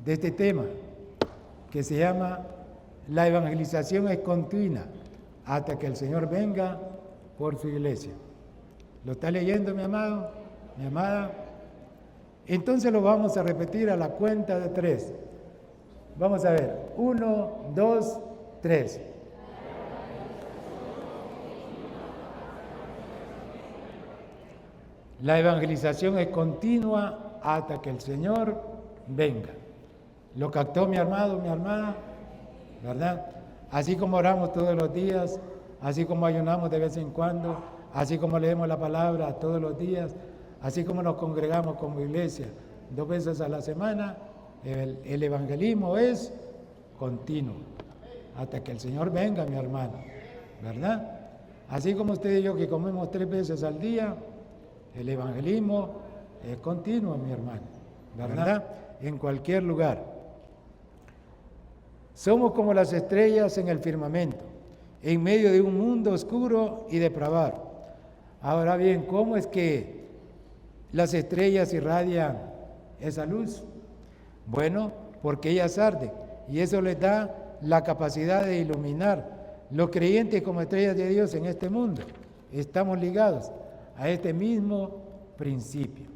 de este tema que se llama la evangelización es continua hasta que el Señor venga por su iglesia. ¿Lo está leyendo, mi amado, mi amada? Entonces lo vamos a repetir a la cuenta de 3. Vamos a ver, 1, 2, 3. La evangelización es continua hasta que el Señor venga. ¿Lo captó mi amado, mi hermana? ¿Verdad? Así como oramos todos los días, así como ayunamos de vez en cuando, así como leemos la palabra todos los días, así como nos congregamos como iglesia 2 veces a la semana, el evangelismo es continuo hasta que el Señor venga, mi hermano, ¿verdad? Así como usted y yo que comemos 3 veces al día, el evangelismo es continuo, mi hermano, ¿verdad? En cualquier lugar. Somos como las estrellas en el firmamento, en medio de un mundo oscuro y depravado. Ahora bien, ¿cómo es que las estrellas irradian esa luz? Bueno, porque ellas arden y eso les da la capacidad de iluminar. Los creyentes como estrellas de Dios en este mundo estamos ligados a este mismo principio,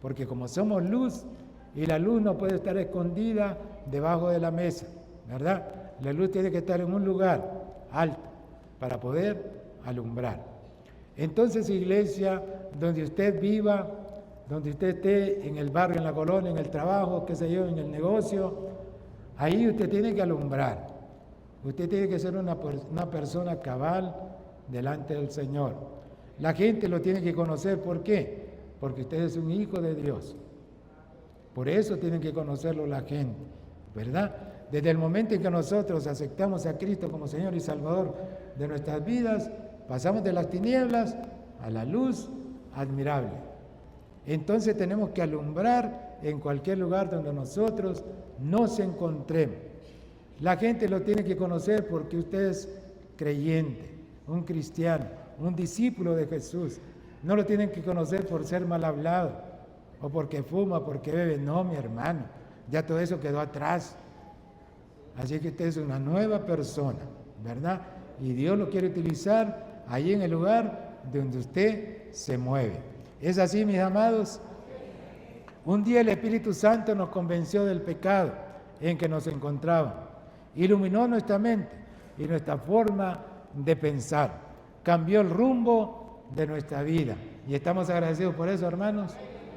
porque como somos luz y la luz no puede estar escondida debajo de la mesa, ¿verdad? La luz tiene que estar en un lugar alto para poder alumbrar. Entonces, iglesia, donde usted viva, donde usted esté, en el barrio, en la colonia, en el trabajo, qué sé yo, en el negocio, ahí usted tiene que alumbrar. Usted tiene que ser una persona cabal delante del Señor. La gente lo tiene que conocer. ¿Por qué? Porque usted es un hijo de Dios. Por eso tienen que conocerlo la gente, ¿verdad? Desde el momento en que nosotros aceptamos a Cristo como Señor y Salvador de nuestras vidas, pasamos de las tinieblas a la luz admirable. Entonces tenemos que alumbrar en cualquier lugar donde nosotros nos encontremos. La gente lo tiene que conocer porque usted es creyente, un cristiano, un discípulo de Jesús. No lo tienen que conocer por ser mal hablado o porque fuma, porque bebe. No, mi hermano, ya todo eso quedó atrás. Así que usted es una nueva persona, ¿verdad? Y Dios lo quiere utilizar ahí en el lugar donde usted se mueve. ¿Es así, mis amados? Un día el Espíritu Santo nos convenció del pecado en que nos encontrábamos. Iluminó nuestra mente y nuestra forma de pensar. Cambió el rumbo de nuestra vida. Y estamos agradecidos por eso, hermanos.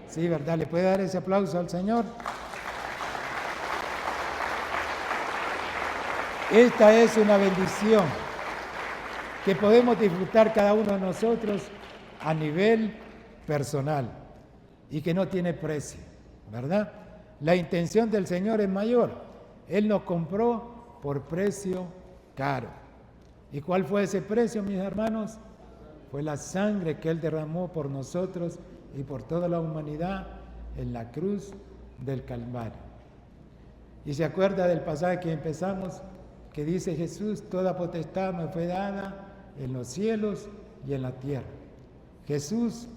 Sí, ¿verdad? ¿Le puede dar ese aplauso al Señor? Esta es una bendición que podemos disfrutar cada uno de nosotros a nivel personal y que no tiene precio, ¿verdad? La intención del Señor es mayor. Él nos compró por precio caro. ¿Y cuál fue ese precio, mis hermanos? Fue la sangre que Él derramó por nosotros y por toda la humanidad en la cruz del Calvario. Y se acuerda del pasaje que empezamos, que dice Jesús: toda potestad me fue dada en los cielos y en la tierra. Jesús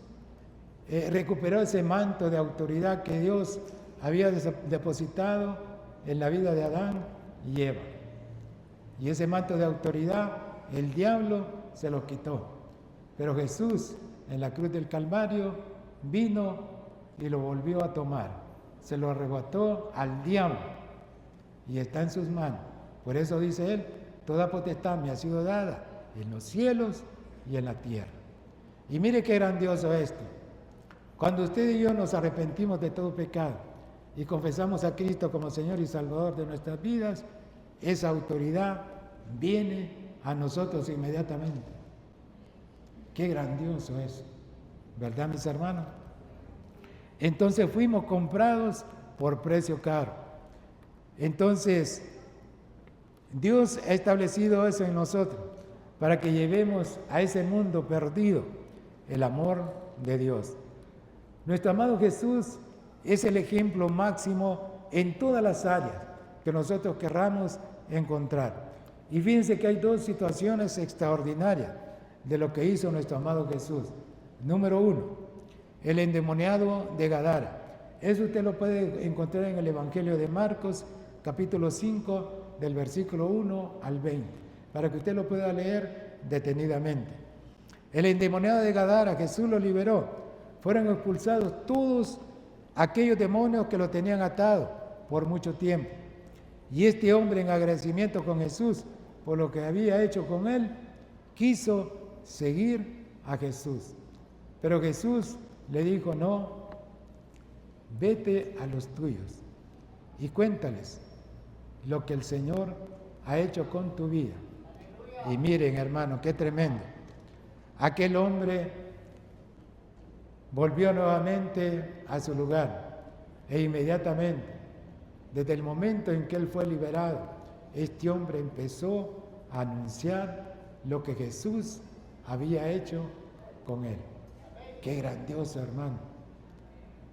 recuperó ese manto de autoridad que Dios había depositado en la vida de Adán y Eva. Y ese manto de autoridad el diablo se lo quitó. Pero Jesús en la cruz del Calvario vino y lo volvió a tomar. Se lo arrebató al diablo y está en sus manos. Por eso dice Él: toda potestad me ha sido dada en los cielos y en la tierra. Y mire qué grandioso esto. Cuando usted y yo nos arrepentimos de todo pecado y confesamos a Cristo como Señor y Salvador de nuestras vidas, esa autoridad viene a nosotros inmediatamente. Qué grandioso es, ¿verdad, mis hermanos? Entonces fuimos comprados por precio caro. Entonces, Dios ha establecido eso en nosotros para que llevemos a ese mundo perdido el amor de Dios. Nuestro amado Jesús es el ejemplo máximo en todas las áreas que nosotros querramos encontrar. Y fíjense que hay 2 situaciones extraordinarias de lo que hizo nuestro amado Jesús. Número 1, el endemoniado de Gadara. Eso usted lo puede encontrar en el Evangelio de Marcos, capítulo 5, del versículo 1 al 20, para que usted lo pueda leer detenidamente. El endemoniado de Gadara, Jesús lo liberó. Fueron expulsados todos aquellos demonios que lo tenían atado por mucho tiempo. Y este hombre, en agradecimiento con Jesús por lo que había hecho con él, quiso seguir a Jesús. Pero Jesús le dijo: no, vete a los tuyos y cuéntales lo que el Señor ha hecho con tu vida. Y miren, hermano, qué tremendo. Aquel hombre volvió nuevamente a su lugar e inmediatamente, desde el momento en que él fue liberado, este hombre empezó a anunciar lo que Jesús había hecho con él. Qué grandioso, hermano.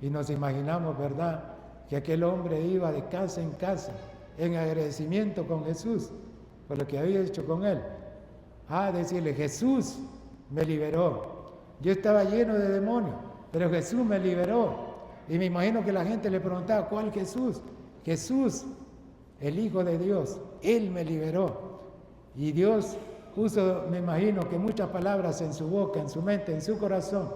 Y nos imaginamos, ¿verdad?, que aquel hombre iba de casa en casa en agradecimiento con Jesús por lo que había hecho con él. Decirle: Jesús me liberó. Yo estaba lleno de demonios, pero Jesús me liberó. Y me imagino que la gente le preguntaba: ¿cuál Jesús? Jesús, el Hijo de Dios. Él me liberó. Y Dios puso, me imagino, que muchas palabras en su boca, en su mente, en su corazón,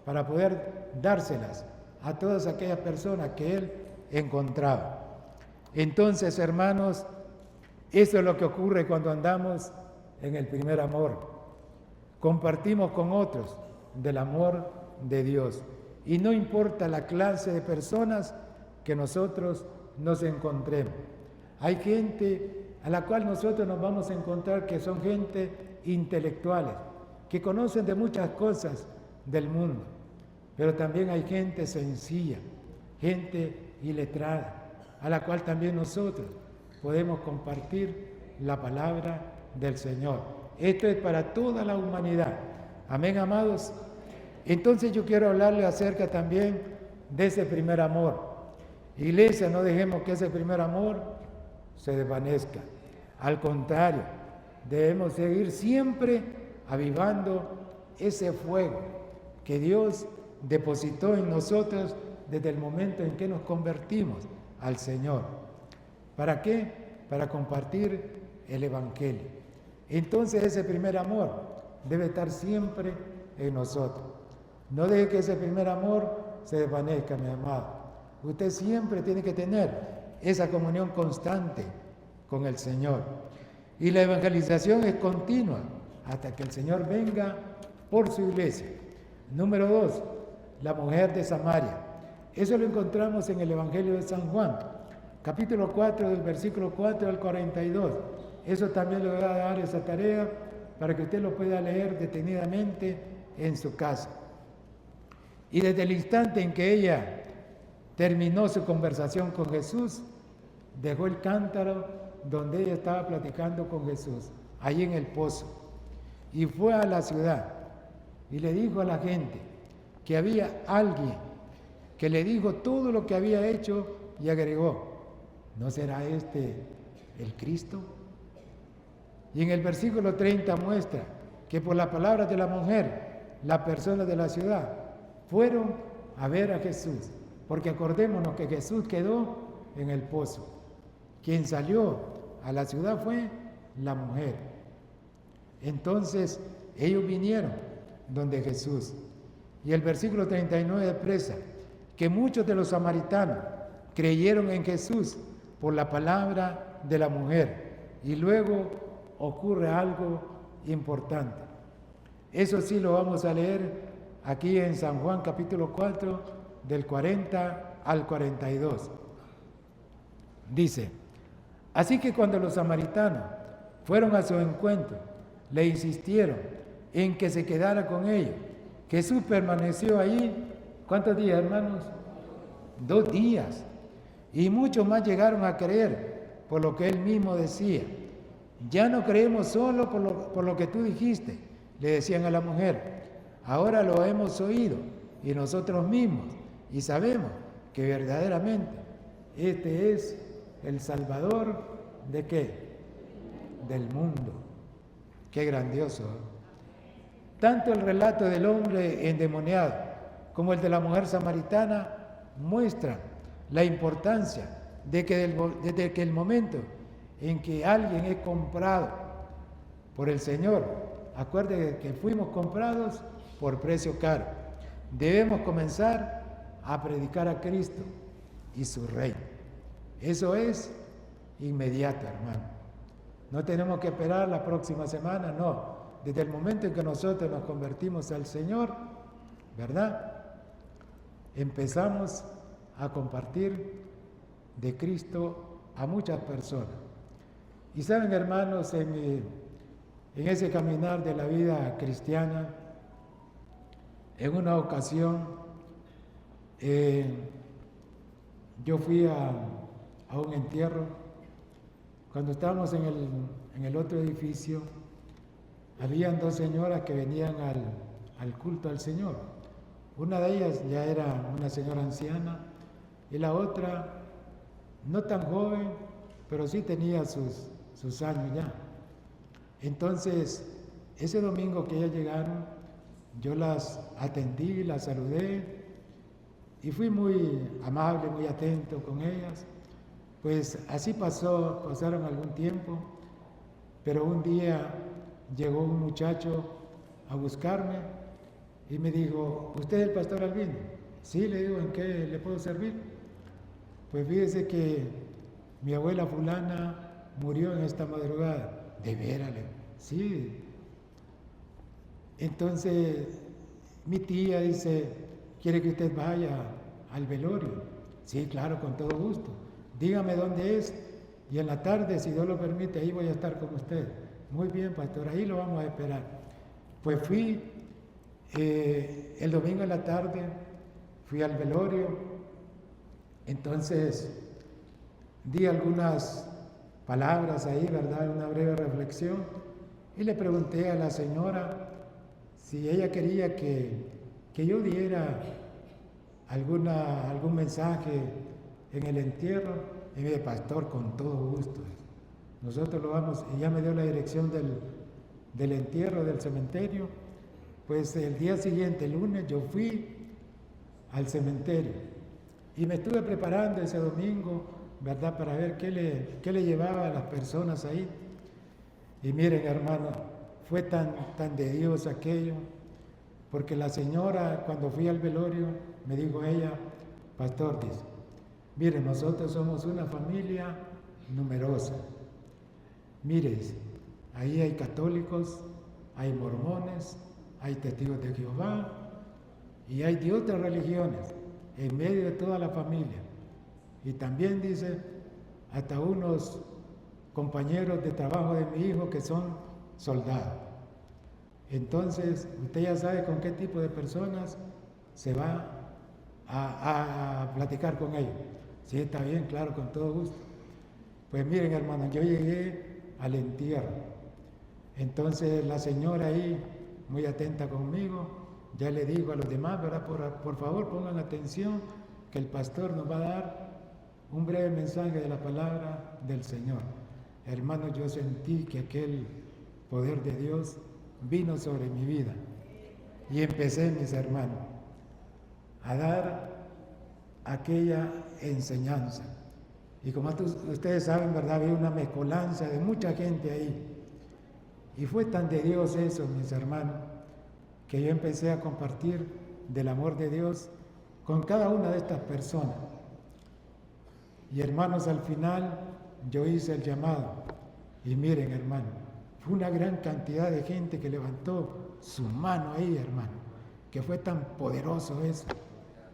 para poder dárselas a todas aquellas personas que Él encontraba. Entonces, hermanos, eso es lo que ocurre cuando andamos en el primer amor. Compartimos con otros del amor de Dios. Y no importa la clase de personas que nosotros nos encontremos. Hay gente a la cual nosotros nos vamos a encontrar que son gente intelectuales, que conocen de muchas cosas del mundo. Pero también hay gente sencilla, gente iletrada, a la cual también nosotros podemos compartir la palabra del Señor. Esto es para toda la humanidad. Amén, amados. Entonces yo quiero hablarle acerca también de ese primer amor. Iglesia, no dejemos que ese primer amor se desvanezca. Al contrario, debemos seguir siempre avivando ese fuego que Dios depositó en nosotros desde el momento en que nos convertimos al Señor. ¿Para qué? Para compartir el Evangelio. Entonces ese primer amor debe estar siempre en nosotros. No deje que ese primer amor se desvanezca, mi amado. Usted siempre tiene que tener esa comunión constante con el Señor. Y la evangelización es continua hasta que el Señor venga por su iglesia. Número 2, la mujer de Samaria. Eso lo encontramos en el Evangelio de San Juan, capítulo 4, del versículo 4 al 42. Eso también le voy a dar esa tarea para que usted lo pueda leer detenidamente en su casa. Y desde el instante en que ella terminó su conversación con Jesús, dejó el cántaro donde ella estaba platicando con Jesús, ahí en el pozo, y fue a la ciudad y le dijo a la gente que había alguien que le dijo todo lo que había hecho y agregó: ¿no será este el Cristo? Y en el versículo 30 muestra que por las palabras de la mujer, las personas de la ciudad fueron a ver a Jesús, porque acordémonos que Jesús quedó en el pozo. Quien salió a la ciudad fue la mujer. Entonces ellos vinieron donde Jesús. Y el versículo 39 expresa que muchos de los samaritanos creyeron en Jesús por la palabra de la mujer. Y luego ocurre algo importante. Eso sí lo vamos a leer aquí en San Juan capítulo 4, del 40 al 42. Dice: así que cuando los samaritanos fueron a su encuentro, le insistieron en que se quedara con ellos. Jesús permaneció allí, ¿cuántos días, hermanos? 2 días. Y muchos más llegaron a creer por lo que él mismo decía. Ya no creemos solo por lo que tú dijiste, le decían a la mujer. Ahora lo hemos oído y nosotros mismos, y sabemos que verdaderamente este es el Salvador ¿de qué? Del mundo. Qué grandioso. Tanto el relato del hombre endemoniado como el de la mujer samaritana muestra la importancia de que desde que el momento en que alguien es comprado por el Señor, acuérdense que fuimos comprados por precio caro, debemos comenzar a predicar a Cristo y su reino. Eso es inmediato, hermano. No tenemos que esperar la próxima semana, no. Desde el momento en que nosotros nos convertimos al Señor, ¿verdad? Empezamos a compartir de Cristo a muchas personas. Y saben, hermanos, en ese caminar de la vida cristiana, en una ocasión, yo fui a un entierro. Cuando estábamos en el otro edificio, habían dos señoras que venían al culto al Señor. Una de ellas ya era una señora anciana y la otra no tan joven, pero sí tenía sus años ya. Entonces, ese domingo que ellas llegaron, yo las atendí, las saludé y fui muy amable, muy atento con ellas. Pues así pasaron algún tiempo, pero un día llegó un muchacho a buscarme y me dijo: ¿usted es el pastor Albino? Sí, le digo, ¿en qué le puedo servir? Pues fíjese que mi abuela fulana murió en esta madrugada. ¿De veras? Sí. Entonces mi tía dice: ¿quiere que usted vaya al velorio? Sí, claro, con todo gusto. Dígame dónde es y en la tarde, si Dios lo permite, ahí voy a estar con usted. Muy bien, pastor, ahí lo vamos a esperar. Pues fui el domingo en la tarde, fui al velorio. Entonces di algunas palabras ahí, ¿verdad? Una breve reflexión, y le pregunté a la señora si ella quería que yo diera algún mensaje en el entierro. Y me dijo: pastor, con todo gusto, nosotros lo vamos. Y ya me dio la dirección del entierro, del cementerio. Pues el día siguiente, el lunes, yo fui al cementerio y me estuve preparando ese domingo, ¿verdad?, para ver qué le llevaba a las personas ahí. Y miren, hermano, fue tan de Dios aquello, porque la señora, cuando fui al velorio, me dijo ella: pastor, dice, mire, nosotros somos una familia numerosa. Mire, ahí hay católicos, hay mormones, hay testigos de Jehová y hay de otras religiones en medio de toda la familia. Y también dice, hasta unos compañeros de trabajo de mi hijo que son soldados. Entonces, usted ya sabe con qué tipo de personas se va a platicar con ellos. Sí, está bien, claro, con todo gusto. Pues miren, hermanos, yo llegué al entierro. Entonces la señora ahí, muy atenta conmigo, ya le digo a los demás, ¿verdad? Por favor, pongan atención, que el pastor nos va a dar un breve mensaje de la palabra del Señor. Hermanos, yo sentí que aquel poder de Dios vino sobre mi vida. Y empecé, mis hermanos, a dar aquella enseñanza. Y como ustedes saben, ¿verdad?, había una mezcolanza de mucha gente ahí. Y fue tan de Dios eso, mis hermanos, que yo empecé a compartir del amor de Dios con cada una de estas personas. Y hermanos, al final yo hice el llamado. Y miren, hermano, fue una gran cantidad de gente que levantó su mano ahí, hermano, que fue tan poderoso eso.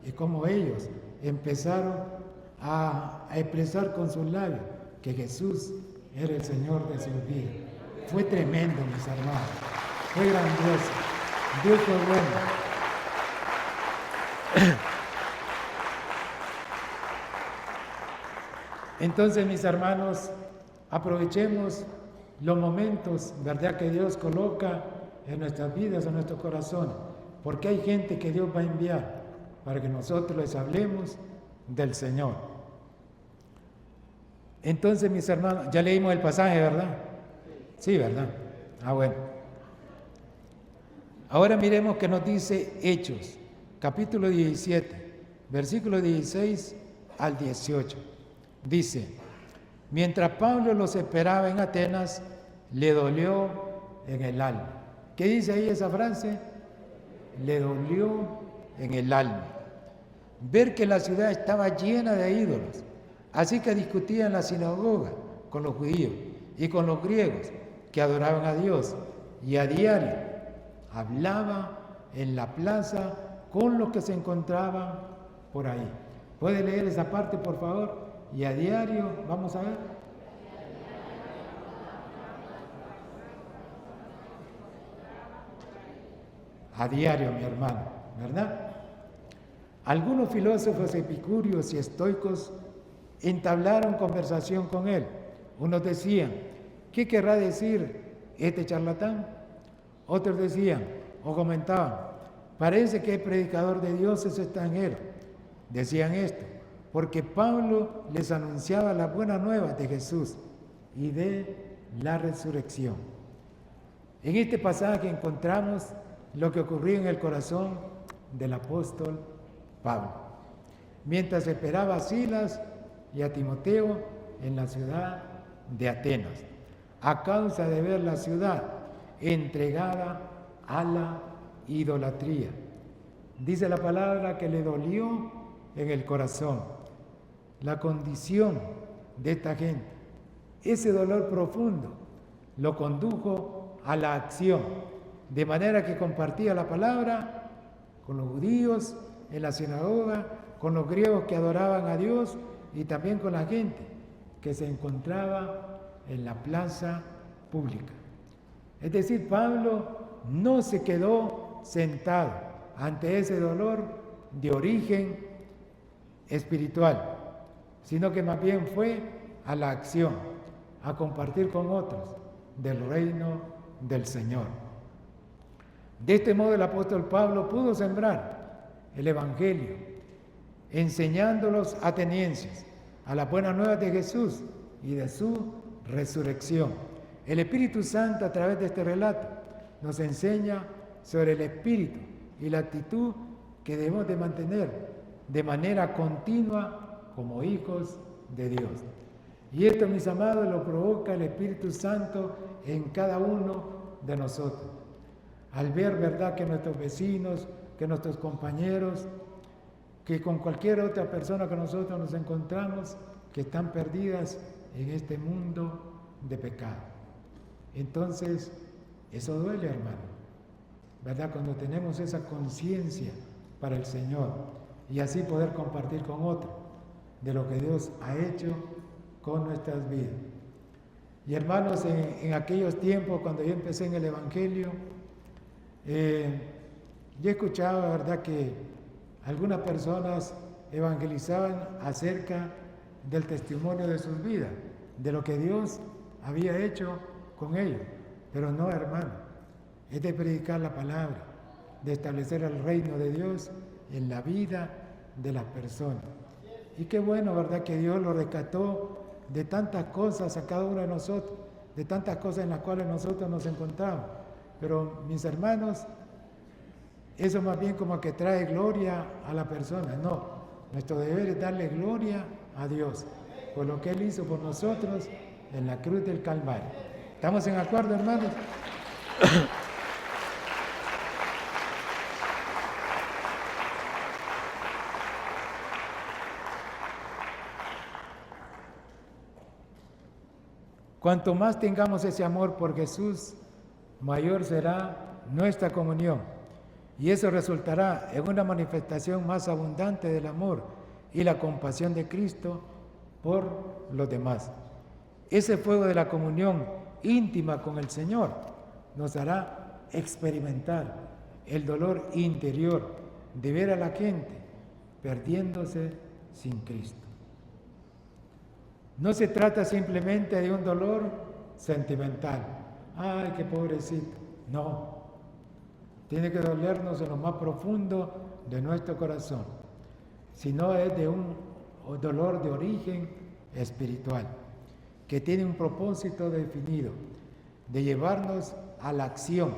Y como ellos empezaron a expresar con sus labios que Jesús era el Señor de sus vidas. Fue tremendo, mis hermanos, fue grandioso. Dios fue bueno. Entonces, mis hermanos, aprovechemos los momentos, ¿verdad?, que Dios coloca en nuestras vidas, en nuestros corazones, porque hay gente que Dios va a enviar para que nosotros les hablemos del Señor. Entonces, mis hermanos, ya leímos el pasaje, ¿verdad? Sí, ¿verdad? Bueno. Ahora miremos qué nos dice Hechos, capítulo 17, versículo 16 al 18. Dice: mientras Pablo los esperaba en Atenas, le dolió en el alma. ¿Qué dice ahí esa frase? Le dolió en el alma ver que la ciudad estaba llena de ídolos. Así que discutía en la sinagoga con los judíos y con los griegos que adoraban a Dios, y a diario hablaba en la plaza con los que se encontraban por ahí. ¿Puede leer esa parte, por favor? Y a diario, vamos a ver. A diario, mi hermano, ¿verdad? Algunos filósofos epicúreos y estoicos entablaron conversación con él. Unos decían: ¿qué querrá decir este charlatán? Otros decían o comentaban: parece que el predicador de Dios es extranjero. Decían esto porque Pablo les anunciaba las buenas nuevas de Jesús y de la resurrección. En este pasaje encontramos lo que ocurría en el corazón del apóstol Pablo, mientras esperaba a Silas y a Timoteo en la ciudad de Atenas, a causa de ver la ciudad entregada a la idolatría. Dice la palabra que le dolió en el corazón la condición de esta gente. Ese dolor profundo lo condujo a la acción, de manera que compartía la palabra con los judíos en la sinagoga, con los griegos que adoraban a Dios y también con la gente que se encontraba en la plaza pública. Es decir, Pablo no se quedó sentado ante ese dolor de origen espiritual, sino que más bien fue a la acción, a compartir con otros del reino del Señor. De este modo el apóstol Pablo pudo sembrar el Evangelio, enseñando a los atenienses a las buenas nuevas de Jesús y de su resurrección. El Espíritu Santo, a través de este relato, nos enseña sobre el espíritu y la actitud que debemos de mantener de manera continua como hijos de Dios. Y esto, mis amados, lo provoca el Espíritu Santo en cada uno de nosotros. Al ver, ¿verdad?, que nuestros vecinos, que nuestros compañeros, que con cualquier otra persona que nosotros nos encontramos, que están perdidas en este mundo de pecado. Entonces, eso duele, hermano, ¿verdad? Cuando tenemos esa conciencia para el Señor y así poder compartir con otros de lo que Dios ha hecho con nuestras vidas. Y hermanos, en aquellos tiempos, cuando yo empecé en el Evangelio, yo escuchaba, ¿verdad?, que algunas personas evangelizaban acerca del testimonio de sus vidas, de lo que Dios había hecho con ellos. Pero no, hermano, es de predicar la palabra, de establecer el reino de Dios en la vida de las personas. Y qué bueno, ¿verdad?, que Dios lo rescató de tantas cosas a cada uno de nosotros, de tantas cosas en las cuales nosotros nos encontramos. Pero, mis hermanos, eso más bien como que trae gloria a la persona. No, nuestro deber es darle gloria a Dios por lo que Él hizo por nosotros en la cruz del Calvario. ¿Estamos en acuerdo, hermanos? Cuanto más tengamos ese amor por Jesús, mayor será nuestra comunión. Y eso resultará en una manifestación más abundante del amor y la compasión de Cristo por los demás. Ese fuego de la comunión íntima con el Señor nos hará experimentar el dolor interior de ver a la gente perdiéndose sin Cristo. No se trata simplemente de un dolor sentimental. ¡Ay, qué pobrecito! No. Tiene que dolernos en lo más profundo de nuestro corazón, sino es de un dolor de origen espiritual, que tiene un propósito definido, de llevarnos a la acción,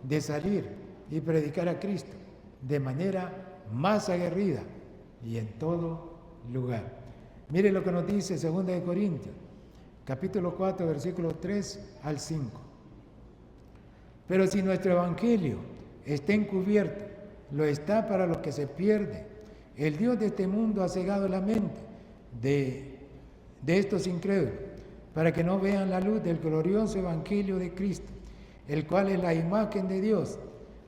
de salir y predicar a Cristo de manera más aguerrida y en todo lugar. Mire lo que nos dice 2 de Corintios, capítulo 4, versículos 3 al 5. Pero si nuestro evangelio está encubierto, lo está para los que se pierden. El Dios de este mundo ha cegado la mente de estos incrédulos, para que no vean la luz del glorioso evangelio de Cristo, el cual es la imagen de Dios.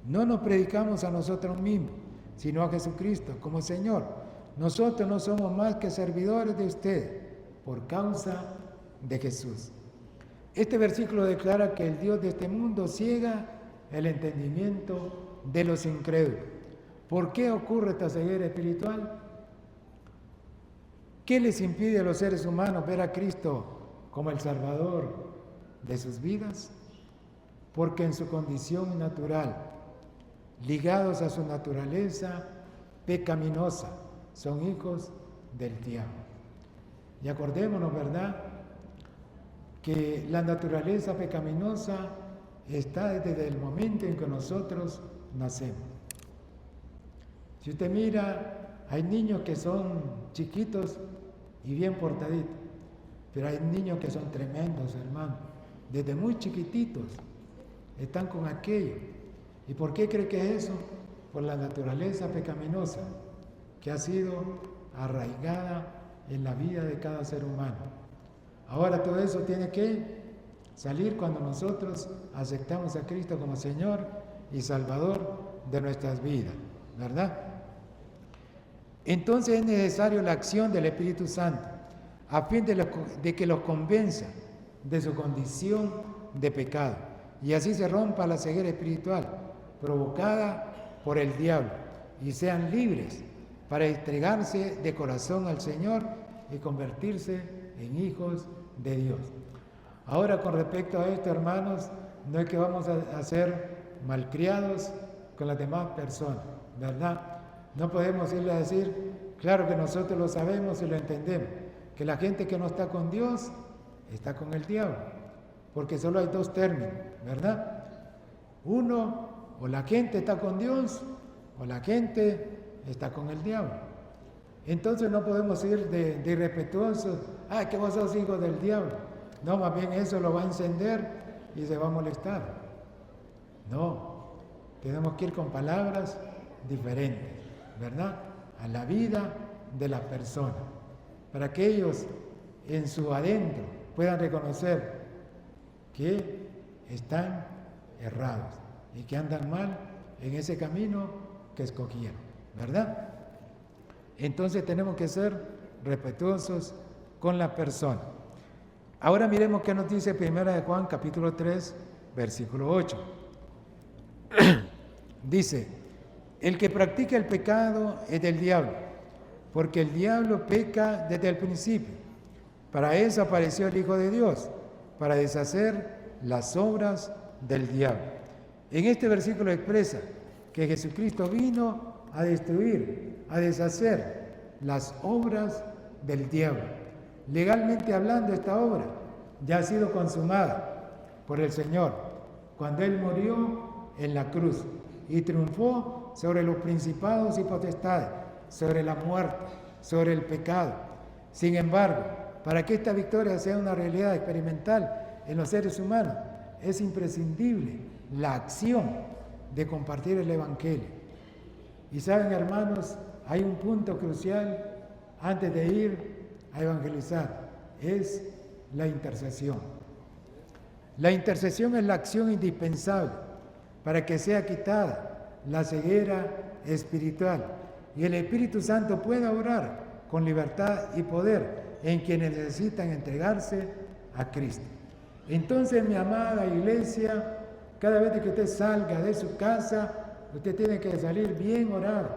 No nos predicamos a nosotros mismos, sino a Jesucristo como Señor. Nosotros no somos más que servidores de ustedes por causa de Jesús. Este versículo declara que el Dios de este mundo ciega el entendimiento de los incrédulos. ¿Por qué ocurre esta ceguera espiritual? ¿Qué les impide a los seres humanos ver a Cristo como el Salvador de sus vidas? Porque en su condición natural, ligados a su naturaleza pecaminosa, son hijos del diablo. Y acordémonos, ¿verdad?, que la naturaleza pecaminosa está desde el momento en que nosotros nacemos. Si usted mira, hay niños que son chiquitos y bien portaditos, pero hay niños que son tremendos, hermano. Desde muy chiquititos están con aquello. ¿Y por qué cree que es eso? Por la naturaleza pecaminosa que ha sido arraigada en la vida de cada ser humano. Ahora todo eso tiene que salir cuando nosotros aceptamos a Cristo como Señor y Salvador de nuestras vidas, ¿verdad? Entonces es necesario la acción del Espíritu Santo a fin de que los convenza de su condición de pecado y así se rompa la ceguera espiritual provocada por el diablo y sean libres para entregarse de corazón al Señor y convertirse en hijos de Dios. Ahora, con respecto a esto, hermanos, no es que vamos a ser malcriados con las demás personas, ¿verdad? No podemos irle a decir, claro que nosotros lo sabemos y lo entendemos, que la gente que no está con Dios está con el diablo, porque solo hay dos términos, ¿verdad? Uno, o la gente está con Dios, o la gente está con el diablo. Entonces no podemos ir de irrespetuosos, que vos sos hijo del diablo. No, más bien eso lo va a encender y se va a molestar. No, tenemos que ir con palabras diferentes, ¿verdad?, a la vida de la persona, para que ellos en su adentro puedan reconocer que están errados y que andan mal en ese camino que escogieron, ¿verdad? Entonces tenemos que ser respetuosos con la persona. Ahora miremos qué nos dice 1 de Juan, capítulo 3, versículo 8. Dice, el que practica el pecado es del diablo, porque el diablo peca desde el principio. Para eso apareció el Hijo de Dios, para deshacer las obras del diablo. En este versículo expresa que Jesucristo vino a destruir, a deshacer las obras del diablo. Legalmente hablando, esta obra ya ha sido consumada por el Señor cuando Él murió en la cruz y triunfó sobre los principados y potestades, sobre la muerte, sobre el pecado. Sin embargo, para que esta victoria sea una realidad experimental en los seres humanos, es imprescindible la acción de compartir el Evangelio. Y saben, hermanos, hay un punto crucial antes de ir a evangelizar, es la intercesión. La intercesión es la acción indispensable para que sea quitada la ceguera espiritual y el Espíritu Santo pueda obrar con libertad y poder en quienes necesitan entregarse a Cristo. Entonces, mi amada iglesia, cada vez que usted salga de su casa, usted tiene que salir bien orado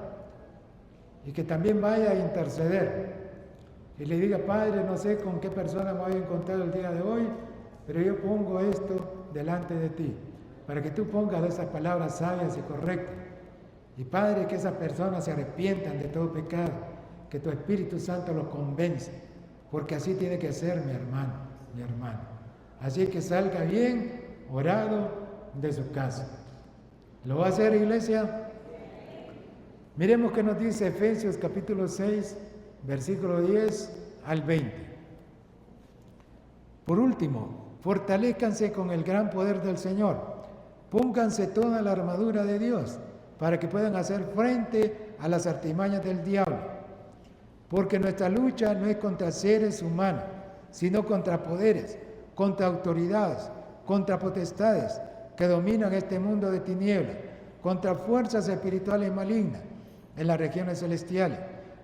y que también vaya a interceder y le diga, Padre, no sé con qué persona me voy a encontrar el día de hoy, pero yo pongo esto delante de ti, para que tú pongas esas palabras sabias y correctas. Y Padre, que esas personas se arrepientan de todo pecado, que tu Espíritu Santo los convence, porque así tiene que ser, mi hermano, mi hermano. Así que salga bien orado de su casa. ¿Lo va a hacer, iglesia? Miremos qué nos dice Efesios capítulo 6, versículo 10 al 20. Por último, fortalezcanse con el gran poder del Señor. Pónganse toda la armadura de Dios para que puedan hacer frente a las artimañas del diablo. Porque nuestra lucha no es contra seres humanos, sino contra poderes, contra autoridades, contra potestades que dominan este mundo de tinieblas, contra fuerzas espirituales malignas en las regiones celestiales.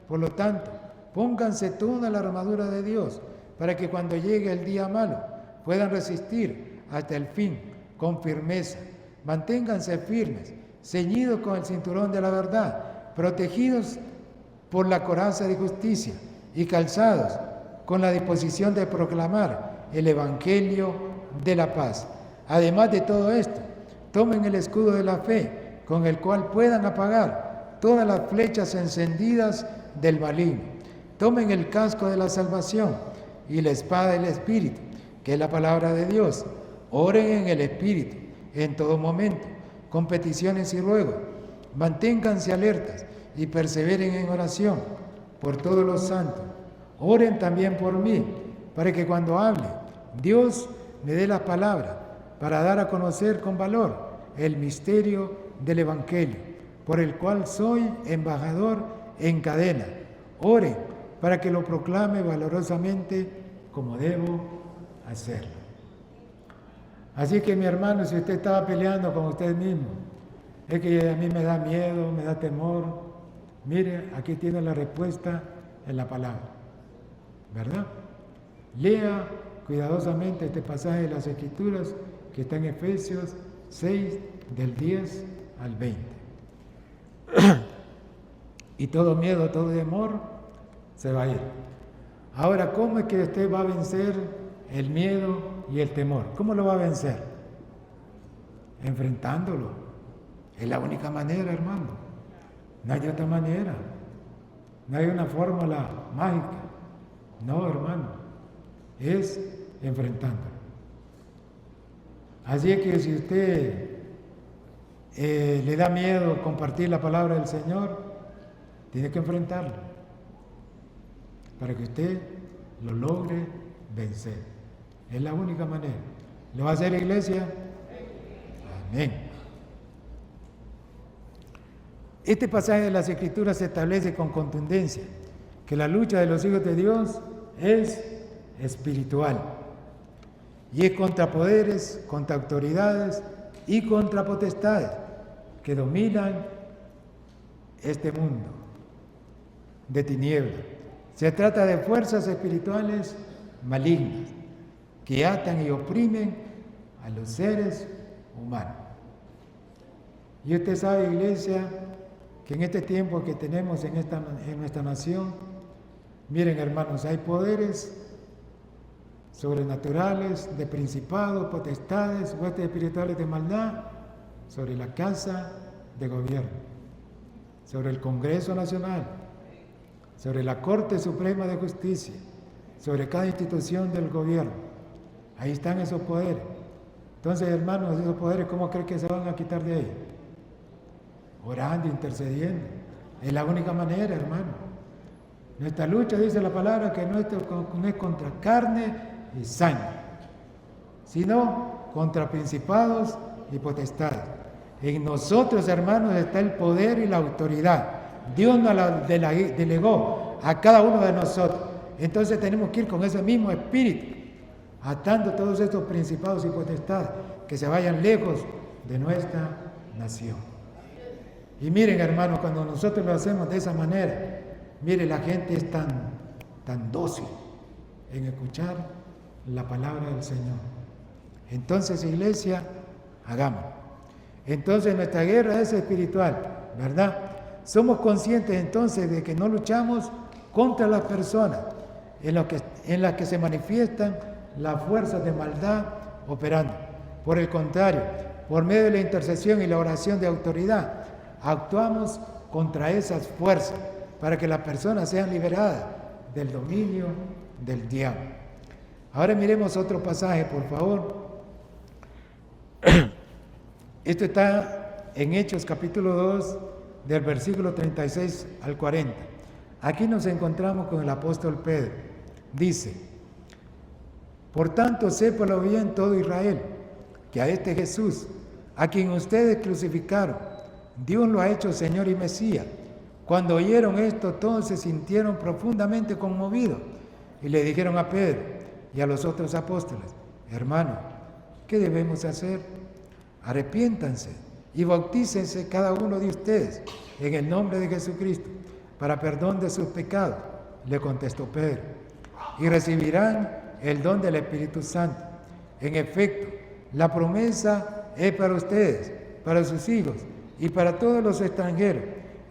Por lo tanto, pónganse toda la armadura de Dios para que cuando llegue el día malo puedan resistir hasta el fin con firmeza. Manténganse firmes, ceñidos con el cinturón de la verdad, protegidos por la coraza de justicia y calzados con la disposición de proclamar el Evangelio de la paz. Además de todo esto, tomen el escudo de la fe, con el cual puedan apagar todas las flechas encendidas del maligno. Tomen el casco de la salvación y la espada del Espíritu, que es la palabra de Dios. Oren en el Espíritu en todo momento, con peticiones y ruegos. Manténganse alertas y perseveren en oración por todos los santos. Oren también por mí, para que cuando hable, Dios me dé las palabras para dar a conocer con valor el misterio del Evangelio, por el cual soy embajador en cadena. Oren para que lo proclame valorosamente como debo hacerlo. Así que, mi hermano, si usted estaba peleando con usted mismo, es que a mí me da miedo, me da temor, mire, aquí tiene la respuesta en la palabra, ¿verdad? Lea cuidadosamente este pasaje de las Escrituras que está en Efesios 6, del 10 al 20. Y todo miedo, todo temor se va a ir. Ahora, ¿cómo es que usted va a vencer el miedo y el temor? ¿Cómo lo va a vencer? Enfrentándolo. Es la única manera, hermano. No hay otra manera. No hay una fórmula mágica. No, hermano. Es enfrentándolo. Así es que si usted le da miedo compartir la palabra del Señor, tiene que enfrentarlo para que usted lo logre vencer. Es la única manera. ¿Lo va a hacer la iglesia? Amén. Este pasaje de las Escrituras establece con contundencia que la lucha de los hijos de Dios es espiritual y es contra poderes, contra autoridades y contra potestades que dominan este mundo de tinieblas. Se trata de fuerzas espirituales malignas que atan y oprimen a los seres humanos. Y usted sabe, iglesia, que en este tiempo que tenemos en nuestra nación, miren, hermanos, hay poderes sobrenaturales, de principados, potestades, huestes espirituales de maldad sobre la casa de gobierno, sobre el Congreso Nacional, sobre la Corte Suprema de Justicia, sobre cada institución del gobierno. Ahí están esos poderes. Entonces, hermanos, esos poderes, ¿cómo creen que se van a quitar de ahí? Orando, intercediendo. Es la única manera, hermano. Nuestra lucha, dice la palabra, que no es contra carne y sangre, sino contra principados y potestades. En nosotros, hermanos, está el poder y la autoridad. Dios nos la delegó a cada uno de nosotros. Entonces tenemos que ir con ese mismo espíritu, atando todos estos principados y potestades que se vayan lejos de nuestra nación. Y miren, hermanos, cuando nosotros lo hacemos de esa manera, mire, la gente es tan dócil en escuchar la palabra del Señor. Entonces, iglesia, hagámoslo. Entonces, nuestra guerra es espiritual, ¿verdad? Somos conscientes entonces de que no luchamos contra las personas en las que se manifiestan las fuerzas de maldad operando. Por el contrario, por medio de la intercesión y la oración de autoridad, actuamos contra esas fuerzas para que las personas sean liberadas del dominio del diablo. Ahora miremos otro pasaje, por favor. Esto está en Hechos capítulo 2, del versículo 36 al 40. Aquí nos encontramos con el apóstol Pedro. Dice: por tanto, sépalo bien todo Israel, que a este Jesús, a quien ustedes crucificaron, Dios lo ha hecho Señor y Mesías. Cuando oyeron esto, todos se sintieron profundamente conmovidos y le dijeron a Pedro y a los otros apóstoles: hermanos, ¿qué debemos hacer? Arrepiéntanse y bautícense cada uno de ustedes en el nombre de Jesucristo para perdón de sus pecados, le contestó Pedro, y recibirán el don del Espíritu Santo. En efecto, la promesa es para ustedes, para sus hijos y para todos los extranjeros,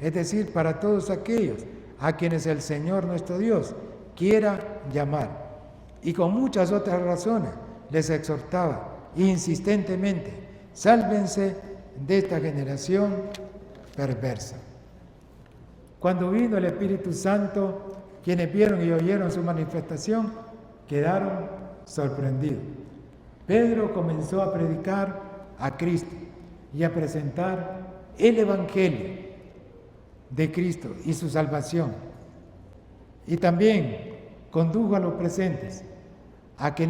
es decir, para todos aquellos a quienes el Señor nuestro Dios quiera llamar. Y con muchas otras razones les exhortaba insistentemente: sálvense de esta generación perversa. Cuando vino el Espíritu Santo, quienes vieron y oyeron su manifestación quedaron sorprendidos. Pedro comenzó a predicar a Cristo y a presentar el Evangelio de Cristo y su salvación. Y también condujo a los presentes a que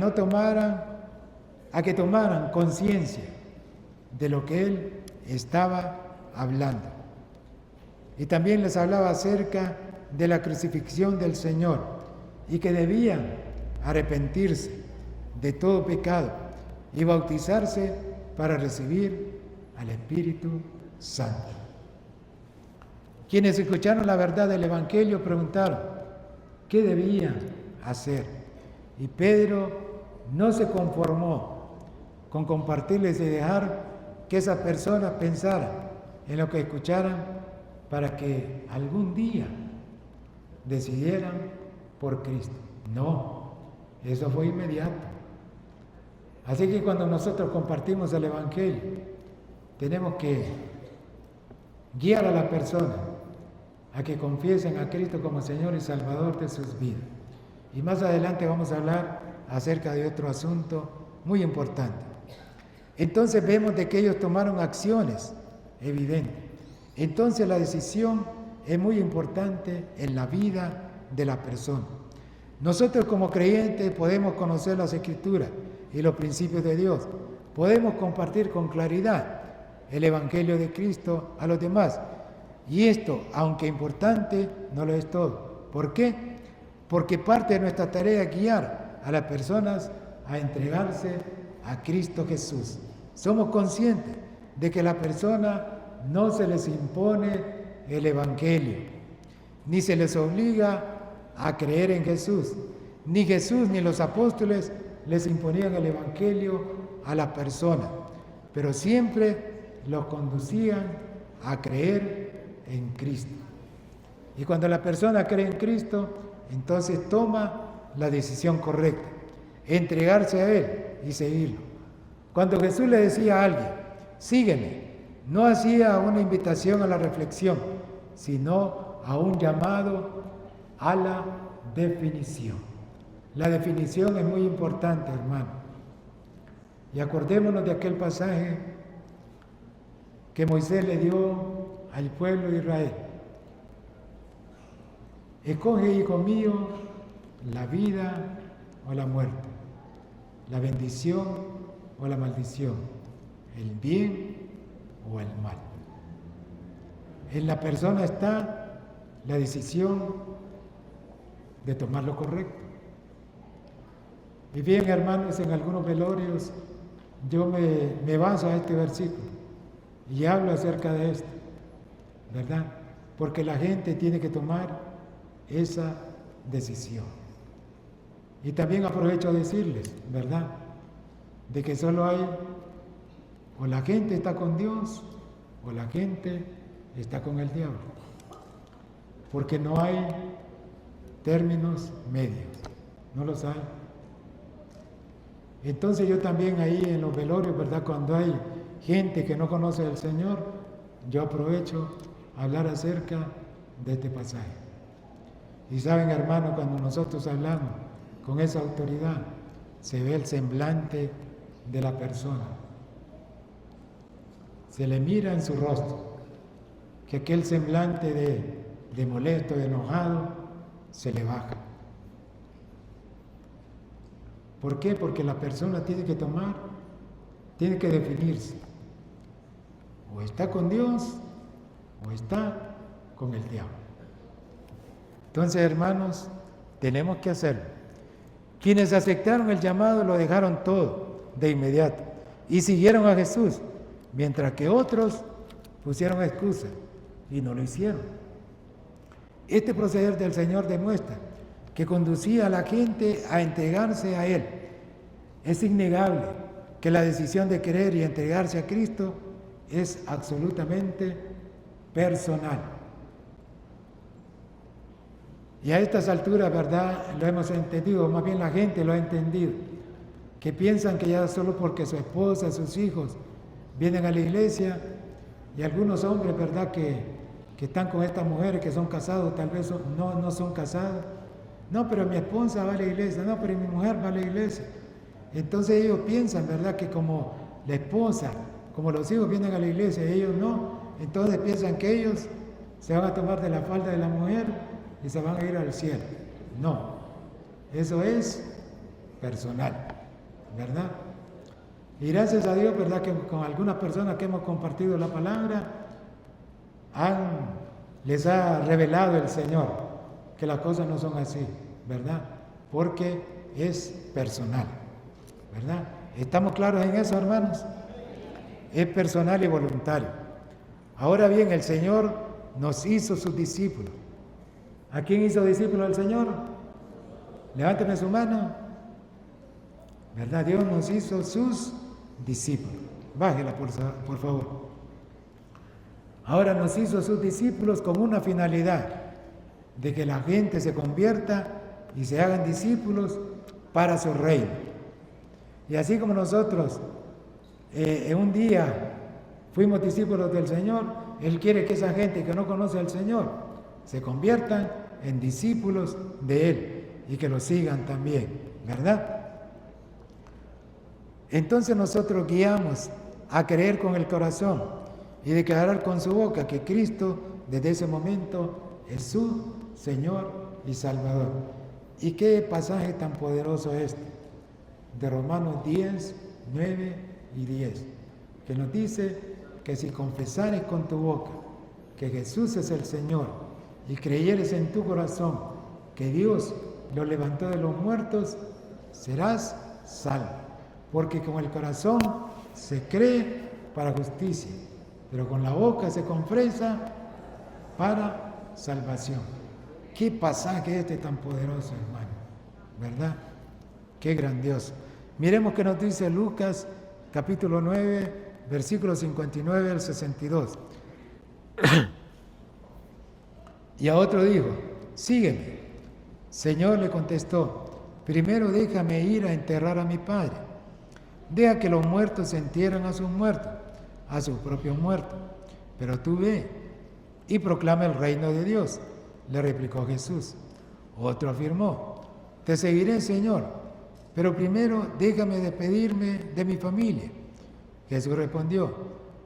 tomaran conciencia de lo que él estaba hablando. Y también les hablaba acerca de la crucifixión del Señor y que debían arrepentirse de todo pecado y bautizarse para recibir al Espíritu Santo. Quienes escucharon la verdad del Evangelio preguntaron qué debían hacer. Y Pedro no se conformó con compartirles y dejar que esas personas pensaran en lo que escucharan para que algún día decidieran por Cristo. No, eso fue inmediato. Así que cuando nosotros compartimos el Evangelio, tenemos que guiar a la persona a que confiesen a Cristo como Señor y Salvador de sus vidas. Y más adelante vamos a hablar acerca de otro asunto muy importante. Entonces vemos de que ellos tomaron acciones evidentes. Entonces la decisión es muy importante en la vida de la persona. Nosotros como creyentes podemos conocer las Escrituras y los principios de Dios. Podemos compartir con claridad el Evangelio de Cristo a los demás. Y esto, aunque importante, no lo es todo. ¿Por qué? Porque parte de nuestra tarea es guiar a las personas a entregarse a Cristo Jesús. Somos conscientes de que a la persona no se les impone el Evangelio, ni se les obliga a creer en Jesús. Ni Jesús ni los apóstoles les imponían el Evangelio a la persona, pero siempre los conducían a creer en Cristo. Y cuando la persona cree en Cristo, entonces toma la decisión correcta, entregarse a Él y seguirlo. Cuando Jesús le decía a alguien, sígueme, no hacía una invitación a la reflexión, sino a un llamado a la definición. La definición es muy importante, hermano. Y acordémonos de aquel pasaje que Moisés le dio al pueblo de Israel. Escoge, hijo mío, la vida o la muerte, la bendición o la maldición, el bien o el mal. En la persona está la decisión de tomar lo correcto. Y bien, hermanos, en algunos velorios yo me baso a este versículo y hablo acerca de esto, ¿verdad? Porque la gente tiene que tomar esa decisión. Y también aprovecho a decirles, ¿verdad?, de que solo hay, o la gente está con Dios, o la gente está con el diablo. Porque no hay términos medios, no los hay. Entonces yo también ahí en los velorios, ¿verdad?, cuando hay gente que no conoce al Señor, yo aprovecho a hablar acerca de este pasaje. Y saben, hermanos, cuando nosotros hablamos con esa autoridad, se ve el semblante de la persona. Se le mira en su rostro que aquel semblante de molesto, de enojado, se le baja. ¿Por qué? Porque la persona tiene que definirse. O está con Dios o está con el diablo. Entonces, hermanos, tenemos que hacerlo. Quienes aceptaron el llamado lo dejaron todo de inmediato y siguieron a Jesús, mientras que otros pusieron excusas y no lo hicieron. Este proceder del Señor demuestra que conducía a la gente a entregarse a Él. Es innegable que la decisión de querer y entregarse a Cristo es absolutamente personal. Y a estas alturas, ¿verdad?, lo hemos entendido, más bien la gente lo ha entendido, que piensan que ya solo porque su esposa, sus hijos vienen a la iglesia, y algunos hombres, ¿verdad?, que están con estas mujeres que son casados, tal vez no son casados. No, pero mi esposa va a la iglesia, no, pero mi mujer va a la iglesia. Entonces ellos piensan, ¿verdad?, que como la esposa, como los hijos vienen a la iglesia y ellos no, entonces piensan que ellos se van a tomar de la falda de la mujer y se van a ir al cielo. No, eso es personal, ¿verdad? Y gracias a Dios, ¿verdad?, que con algunas personas que hemos compartido la palabra, les ha revelado el Señor que las cosas no son así, ¿verdad? Porque es personal, ¿verdad? ¿Estamos claros en eso, hermanos? Es personal y voluntario. Ahora bien, el Señor nos hizo sus discípulos. ¿A quién hizo discípulos el Señor? Levánteme su mano. ¿Verdad? Dios nos hizo sus discípulos. Bájela, por favor. Ahora nos hizo sus discípulos con una finalidad, de que la gente se convierta y se hagan discípulos para su reino. Y así como nosotros en un día fuimos discípulos del Señor, Él quiere que esa gente que no conoce al Señor se conviertan en discípulos de Él y que lo sigan también, ¿verdad? Entonces nosotros guiamos a creer con el corazón y declarar con su boca que Cristo desde ese momento es su Señor y Salvador. ¿Y qué pasaje tan poderoso es este? De Romanos 10, 9 y 10, que nos dice que si confesares con tu boca que Jesús es el Señor y creyeres en tu corazón que Dios lo levantó de los muertos, serás salvo. Porque con el corazón se cree para justicia, pero con la boca se confiesa para salvación. Qué pasaje este tan poderoso, hermano, ¿verdad? Qué grandioso. Miremos qué nos dice Lucas, capítulo 9, versículos 59 al 62. Y a otro dijo, sígueme. Señor, le contestó, primero déjame ir a enterrar a mi padre. Deja que los muertos se entierren a sus muertos, a sus propios muertos. Pero tú ve y proclama el reino de Dios, le replicó Jesús. Otro afirmó, te seguiré, Señor, pero primero déjame despedirme de mi familia. Jesús respondió,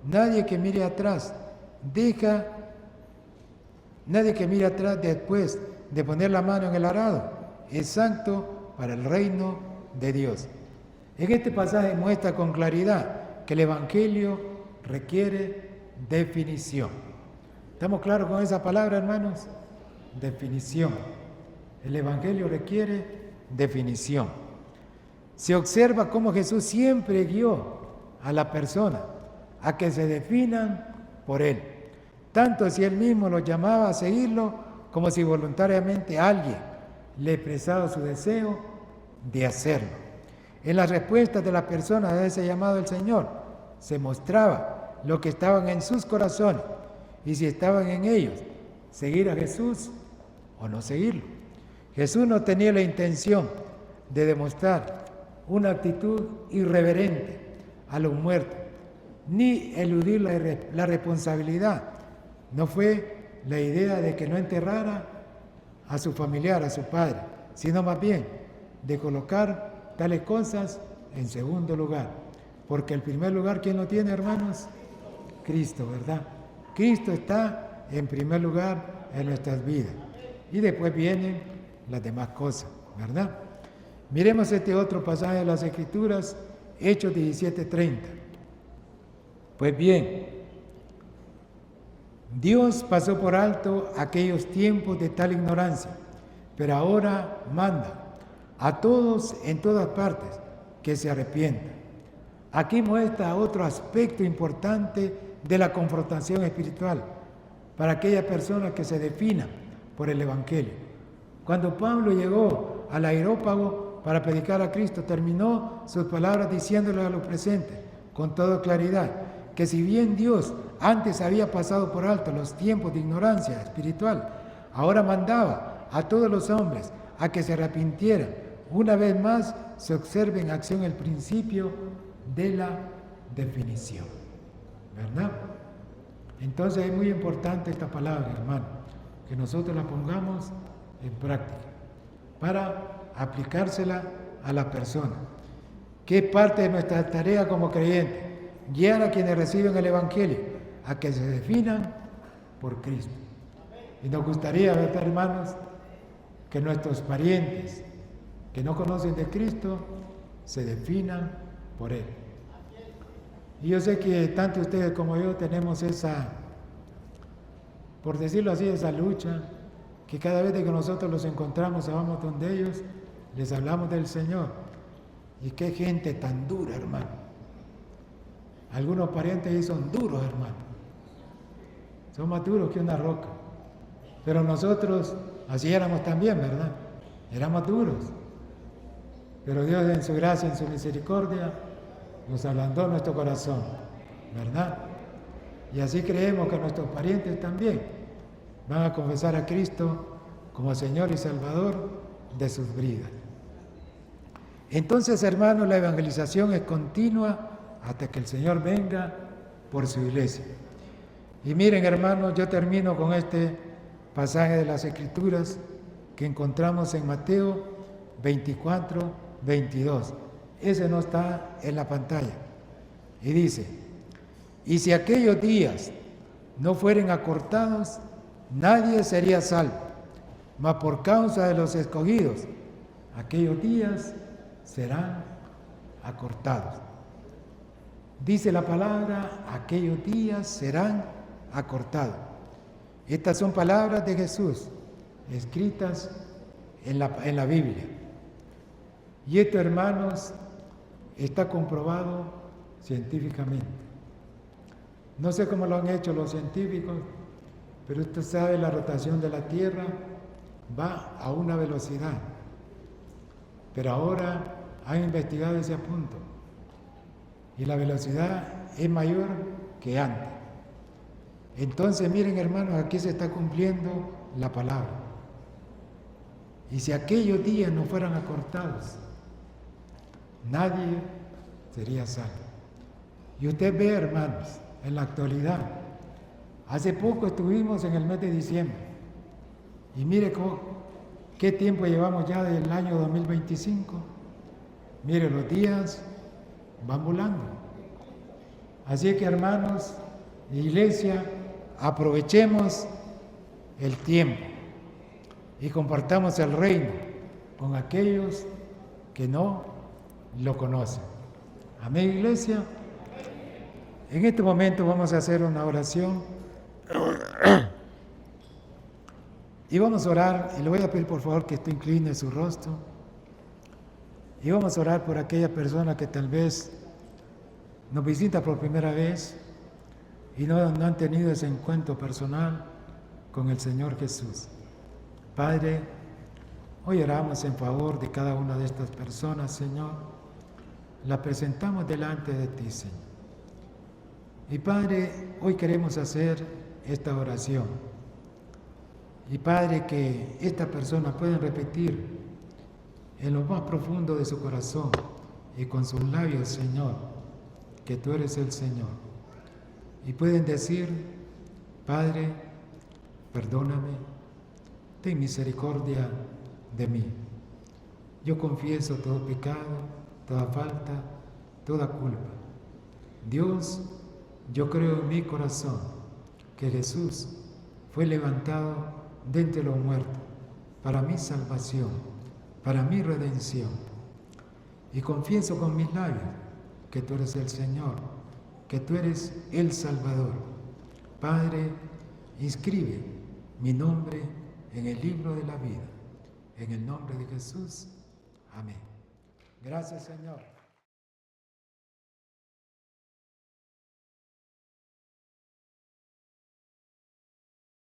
nadie que mire atrás después de poner la mano en el arado es santo para el reino de Dios. En este pasaje muestra con claridad que el Evangelio requiere definición. ¿Estamos claros con esa palabra, hermanos? Definición. El Evangelio requiere definición. Se observa cómo Jesús siempre guió a la persona a que se definan por Él, tanto si Él mismo los llamaba a seguirlo, como si voluntariamente alguien le expresaba su deseo de hacerlo. En las respuestas de las personas a ese llamado del Señor se mostraba lo que estaban en sus corazones y si estaban en ellos, seguir a Jesús o no seguirlo. Jesús no tenía la intención de demostrar una actitud irreverente a los muertos, ni eludir la responsabilidad. No fue la idea de que no enterrara a su familiar, a su padre, sino más bien de colocar tales cosas en segundo lugar. Porque el primer lugar, ¿quién lo tiene, hermanos? Cristo, ¿verdad? Cristo está en primer lugar en nuestras vidas. Y después vienen las demás cosas, ¿verdad? Miremos este otro pasaje de las Escrituras, Hechos 17:30. Pues bien, Dios pasó por alto aquellos tiempos de tal ignorancia, pero ahora manda a todos en todas partes que se arrepientan. Aquí muestra otro aspecto importante de la confrontación espiritual para aquellas personas que se definan por el Evangelio. Cuando Pablo llegó al Areópago para predicar a Cristo, terminó sus palabras diciéndole a los presentes con toda claridad que si bien Dios antes había pasado por alto los tiempos de ignorancia espiritual, ahora mandaba a todos los hombres a que se arrepintieran. Una vez más se observa en acción el principio de la definición, ¿verdad? Entonces es muy importante esta palabra, hermano, que nosotros la pongamos en práctica para aplicársela a la persona. ¿Qué parte de nuestra tarea como creyentes? Guiar a quienes reciben el Evangelio a que se definan por Cristo. Y nos gustaría, ¿verdad, hermanos?, que nuestros parientes que no conocen de Cristo se definan por Él. Y yo sé que tanto ustedes como yo tenemos esa, por decirlo así, esa lucha, que cada vez que nosotros los encontramos, vamos donde ellos, les hablamos del Señor. Y qué gente tan dura, hermano. Algunos parientes ahí son duros, hermano. Son más duros que una roca. Pero nosotros así éramos también, ¿verdad? Éramos duros. Pero Dios en su gracia, en su misericordia, nos ablandó nuestro corazón, ¿verdad? Y así creemos que nuestros parientes también van a confesar a Cristo como Señor y Salvador de sus vidas. Entonces, hermanos, la evangelización es continua hasta que el Señor venga por su iglesia. Y miren, hermanos, yo termino con este pasaje de las Escrituras que encontramos en Mateo 24:22. Ese no está en la pantalla. Y dice: y si aquellos días no fueren acortados, nadie sería salvo, mas por causa de los escogidos, aquellos días serán acortados. Dice la palabra, aquellos días serán acortados. Estas son palabras de Jesús, escritas en la Biblia. Y esto, hermanos, está comprobado científicamente. No sé cómo lo han hecho los científicos, pero usted sabe, la rotación de la Tierra va a una velocidad. Pero ahora han investigado ese punto. Y la velocidad es mayor que antes. Entonces, miren, hermanos, aquí se está cumpliendo la palabra. Y si aquellos días no fueran acortados, nadie sería salvo. Y usted ve, hermanos, en la actualidad, hace poco estuvimos en el mes de diciembre, y mire qué tiempo llevamos ya del año 2025. Mire, los días van volando. Así que, hermanos, iglesia, aprovechemos el tiempo y compartamos el reino con aquellos que no lo conocen. Amén, iglesia. En este momento vamos a hacer una oración y vamos a orar, y le voy a pedir por favor que usted incline su rostro, y vamos a orar por aquella persona que tal vez nos visita por primera vez y no han tenido ese encuentro personal con el Señor Jesús. Padre, hoy oramos en favor de cada una de estas personas, Señor. La presentamos delante de ti, Señor. Y Padre, hoy queremos hacer esta oración. Y Padre, que esta persona pueda repetir en lo más profundo de su corazón y con sus labios, Señor, que tú eres el Señor. Y pueden decir: Padre, perdóname, ten misericordia de mí. Yo confieso todo pecado, toda falta, toda culpa. Dios, yo creo en mi corazón que Jesús fue levantado de entre los muertos para mi salvación, para mi redención. Y confieso con mis labios que tú eres el Señor, que tú eres el Salvador. Padre, inscribe mi nombre en el libro de la vida. En el nombre de Jesús. Amén. Gracias, Señor.